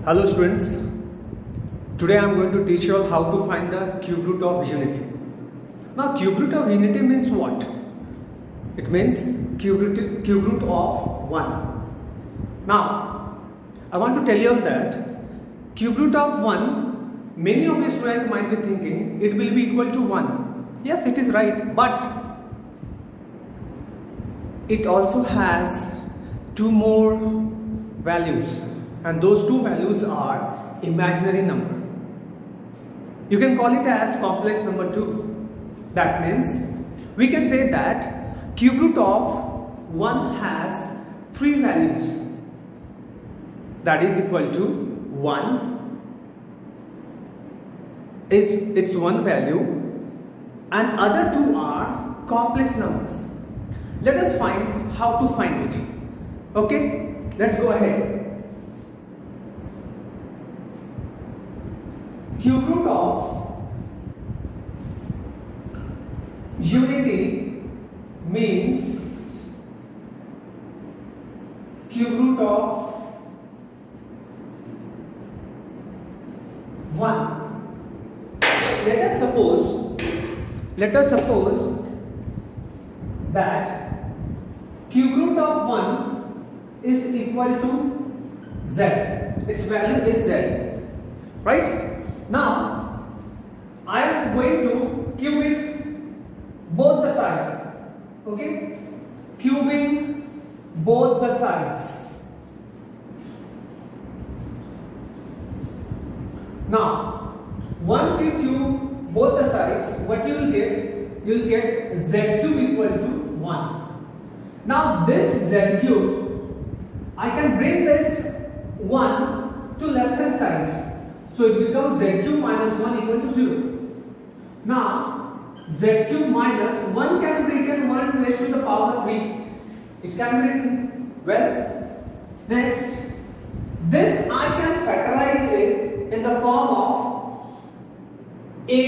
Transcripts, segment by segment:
Hello students, today I am going to teach you all how to find the cube root of unity. Now cube root of unity means what? It means cube root of 1. Now I want to tell you all that cube root of 1, many of you students might be thinking it will be equal to 1. Yes, it is right, but it also has two more values. And those two values are imaginary number. You can call it as complex number 2. That means we can say that cube root of 1 has 3 values. That is equal to 1 is its one value and other two are complex numbers. Let us find how to find it. Okay, let's go ahead. Cube root of unity means cube root of 1. Let us suppose that cube root of 1 is equal to z. Its value is z, right? Now, I am going to cube it both the sides. Okay? Cubing both the sides. Now, once you cube both the sides, what you will get? You will get z cube equal to 1. Now, this z cube, I can bring this 1 to left hand side. So it becomes z cube minus 1 equal to 0. Now, z cube minus 1 can be written 1 raised to the power 3. It can be written. Well, next, this I can factorize it in the form of a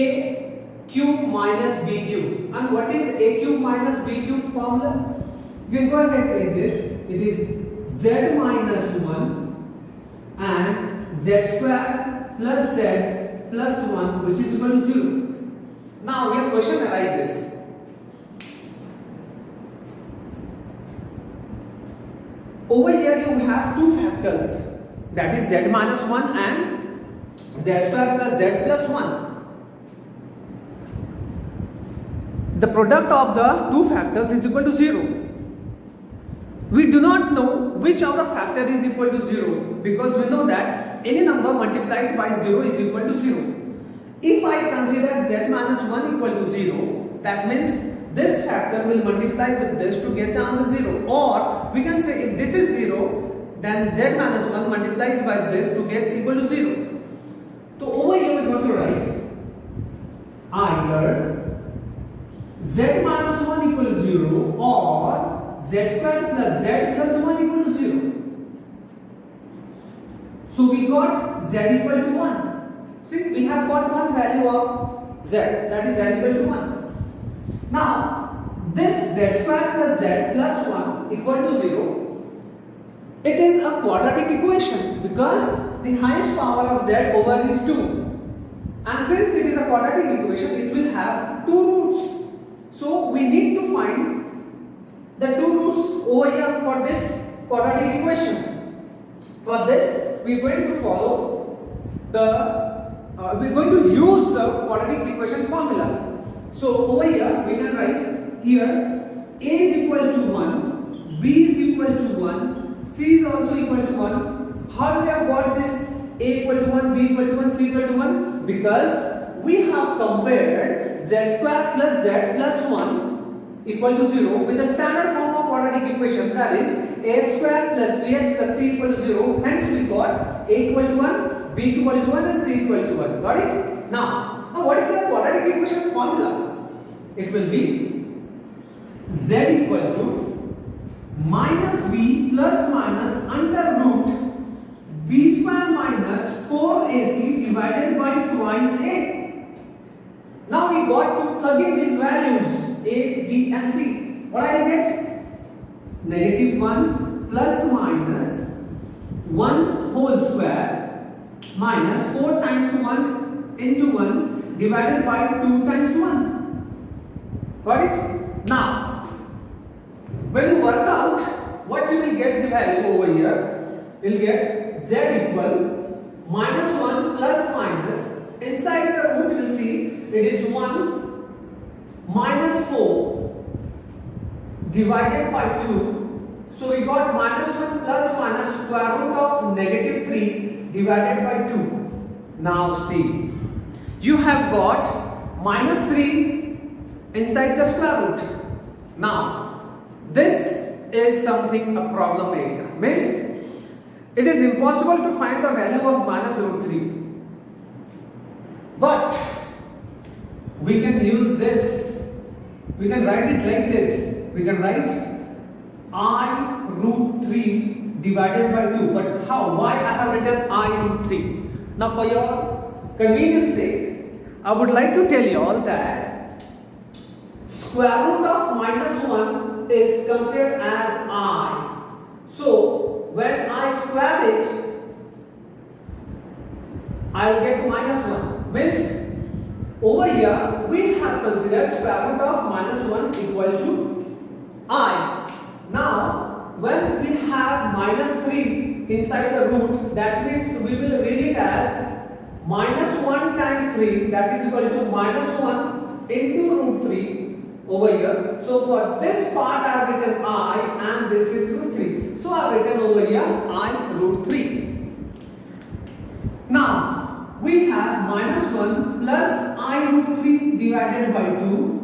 cube minus b cube. And what is a cube minus b cube formula? You can go ahead and take this. It is z minus 1 and z square plus z plus 1 which is equal to 0. Now your question arises. Over here you have two factors, that is z minus 1 and z square plus z plus 1. The product of the two factors is equal to 0. We do not know which of the factor is equal to 0 because we know that any number multiplied by 0 is equal to 0. If I consider z minus 1 equal to 0, that means this factor will multiply with this to get the answer 0. Or we can say if this is 0, then z minus 1 multiplies by this to get equal to 0. So over here we are going to write either z minus 1 equal to 0 or z square plus z plus 1 equal to 0. So we got z equal to 1. See, we have got one value of z, that is z equal to 1. Now, this z square plus z plus 1 equal to 0, it is a quadratic equation because the highest power of z over is 2. And since it is a quadratic equation, it will have two roots. So we need to find the two roots over here for this quadratic equation. For this, we are going to follow we are going to use the quadratic equation formula. So over here, we can write here a is equal to 1, b is equal to 1, c is also equal to 1. How we have got this a equal to 1, b equal to 1, c equal to 1? Because we have compared z square plus z plus 1 equal to 0 with the standard form of quadratic equation, that is ax square plus bx plus c equal to 0. Hence we got a equal to 1, b equal to 1 and c equal to 1. Got it? Now what is the quadratic equation formula? It will be z equal to minus b plus minus under root b square minus 4ac divided by twice a. Now we got to plug in these values a, b and c. What I get? Negative 1 plus minus 1 whole square minus 4 times 1 into 1 divided by 2 times 1. Got it? Now, when you work out, what you will get the value over here? You will get z equal minus 1 plus minus. Inside the root you will see it is 1 minus 4 divided by 2. So we got minus 1 plus minus square root of negative 3 divided by 2. Now see, you have got minus 3 inside the square root. Now, this is something a problem area. Means, it is impossible to find the value of minus root 3. But, we can use this. We can write it like this. We can write I root 3 divided by 2. But how? Why I have written I root 3? Now, for your convenience sake, I would like to tell you all that square root of minus 1 is considered as I. So, when I square it, I'll get minus 1. Means, over here, we have considered square root of minus 1 equal to I. Now, when we have minus 3 inside the root, that means we will read it as minus 1 times 3, that is equal to minus 1 into root 3 over here. So for this part I have written I and this is root 3. So I have written over here I root 3. Now we have minus 1 plus I root 3 divided by 2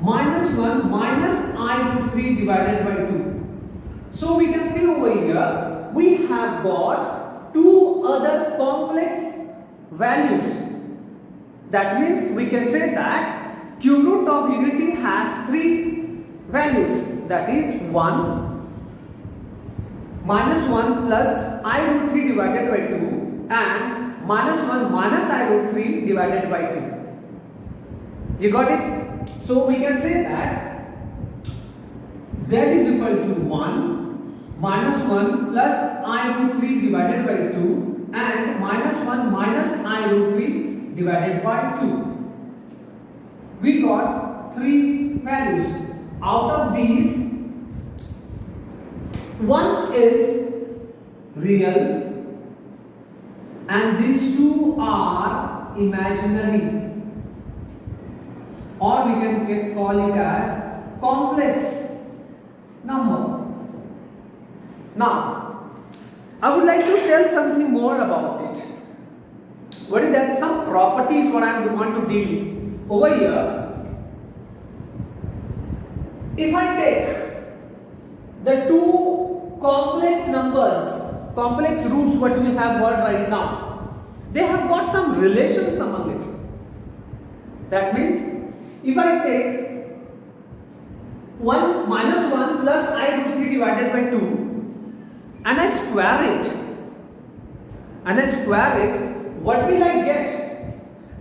minus 1 minus I root 3 divided by 2. So we can see over here we have got two other complex values. That means we can say that cube root of unity has three values, that is 1, minus 1 plus I root 3 divided by 2 and minus 1 minus I root 3 divided by 2. You got it? So we can say that z is equal to 1 minus 1 plus I root 3 divided by 2 and minus 1 minus I root 3 divided by 2. We got three values. Out of these, one is real and these two are imaginary, or we can call it as complex number. Now, I would like to tell something more about it. What is that? Some properties what I want to deal with. Over here, if I take the two complex numbers, complex roots what we have got right now, they have got some relations among it. That means, if I take 1 minus 1 plus I root 3 divided by 2 and I square it, what will I get?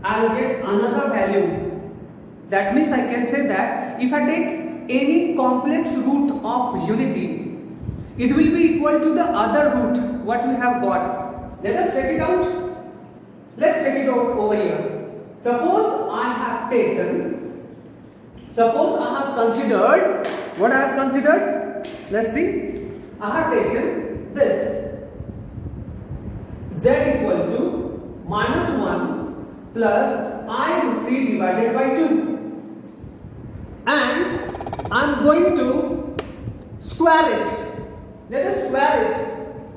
I'll get another value. That means I can say that if I take any complex root of unity, it will be equal to the other root what we have got. Let us check it out. Let's check it out over here. Suppose I have considered, what I have considered? Let's see. I have taken this z equal to minus 1 plus I root 3 divided by 2 and I am going to square it. Let us square it.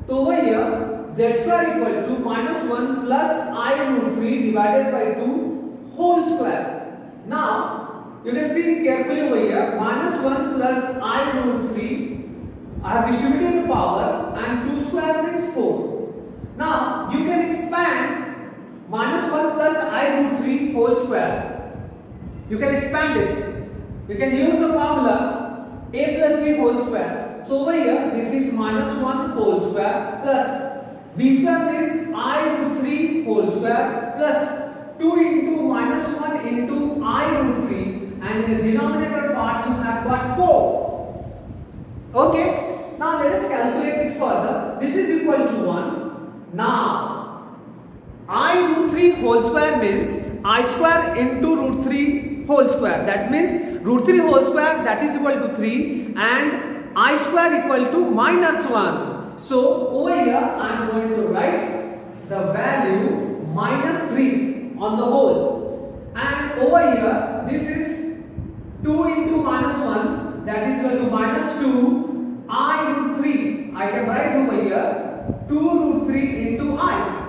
So over here z square equal to minus 1 plus I root 3 divided by 2 whole square. Now you can see carefully over here, minus 1 plus I root 3, I have distributed the power and 2 square means 4. Now you can expand minus 1 plus I root 3 whole square. You can expand it. You can use the formula a plus b whole square. So over here this is minus 1 whole square plus b square means I root 3 whole square plus 2 into minus 1 into I root 3 and in the denominator part you have got 4. Okay. Now let us calculate it further. This is equal to 1 Now, I root 3 whole square means I square into root 3 whole square. That means root 3 whole square, that is equal to 3, and I square equal to minus 1. So over here I am going to write the value minus 3 on the whole, and over here this is 2 into minus 1, that is equal to minus 2 I root 3. I can write over here 2 root 3 into I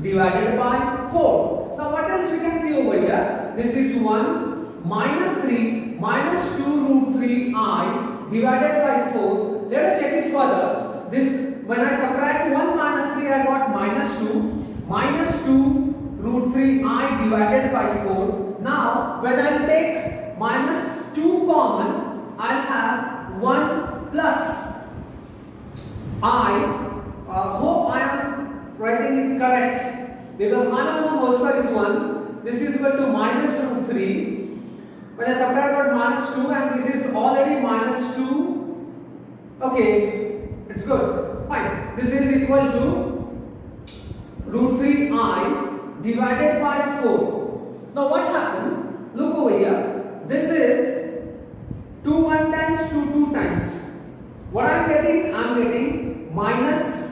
divided by 4. Now what else we can see over here? This is 1 minus 3 minus 2 root 3 I divided by 4. Let us check it further. This, when I subtract 1 minus 3, I got minus 2 root 3 I divided by 4. Now when I take minus 2 common, I'll have 1 plus I. Hope I am writing it correct, because minus 1 whole square is 1. This is equal to minus root 3. When I subtract out minus 2, and this is already minus 2. Okay, it's good. Fine. This is equal to root 3I divided by 4. Now what happened? Look over here. This is 2 1 times, 2 2 times. What I am getting? I am getting minus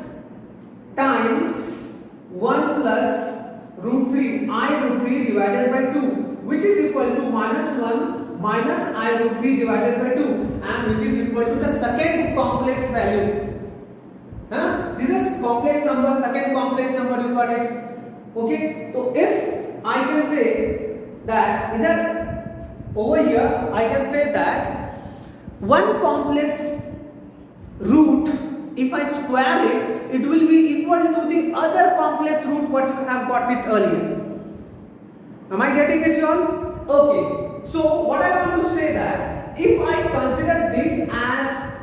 times 1 plus root 3 I root 3 divided by 2, which is equal to minus 1 minus I root 3 divided by 2, and which is equal to the second complex value. This is complex number, second complex number, you got it. Okay, so if I can say that either over here I can say that one complex root, if I square it, it will be equal to the other complex root what you have got it earlier. Am I getting it, John? Okay. So what I want to say that if I consider this as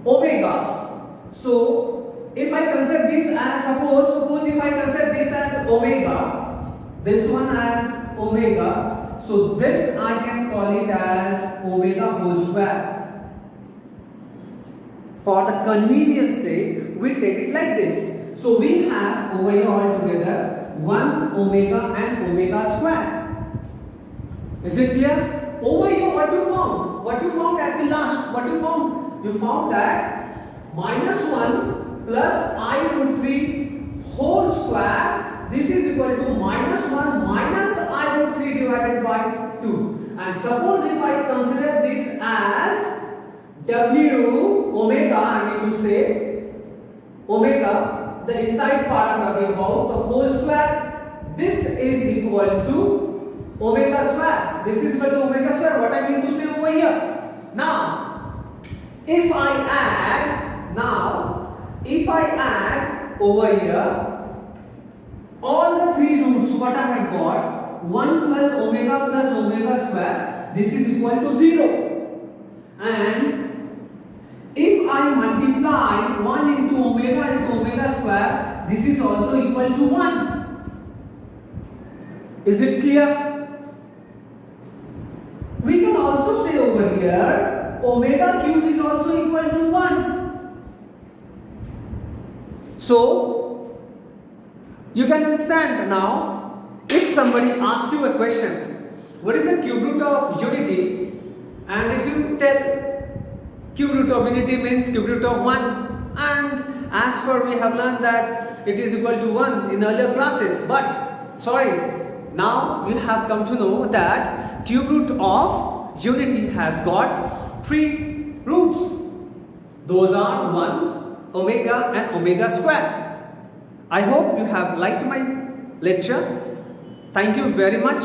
omega, so if I consider this as suppose if I consider this as omega, this one as omega, so this I can call it as omega whole square. For the convenience sake, we take it like this. So we have over here altogether 1 omega and omega square. Is it clear? Over here what you found? What you found at the last? What you found? You found that minus 1 plus I root 3 whole square. This is equal to minus 1 minus I root 3 divided by 2. And suppose if I consider this as W omega, I mean to say omega, the inside part I am talking about, the whole square, this is equal to omega square. This is equal to omega square. What I mean to say over here. Now, if I add over here all the three roots, what I have got, 1 plus omega square, this is equal to 0. And if I multiply 1 into omega square, this is also equal to 1. Is it clear? We can also say over here, omega cube is also equal to 1. So, you can understand now, if somebody asks you a question, what is the cube root of unity? And if you tell cube root of unity means cube root of 1, and as for we have learned that it is equal to 1 in earlier classes, but sorry, now you have come to know that cube root of unity has got 3 roots. Those are 1, omega and omega square. I hope you have liked my lecture. Thank you very much.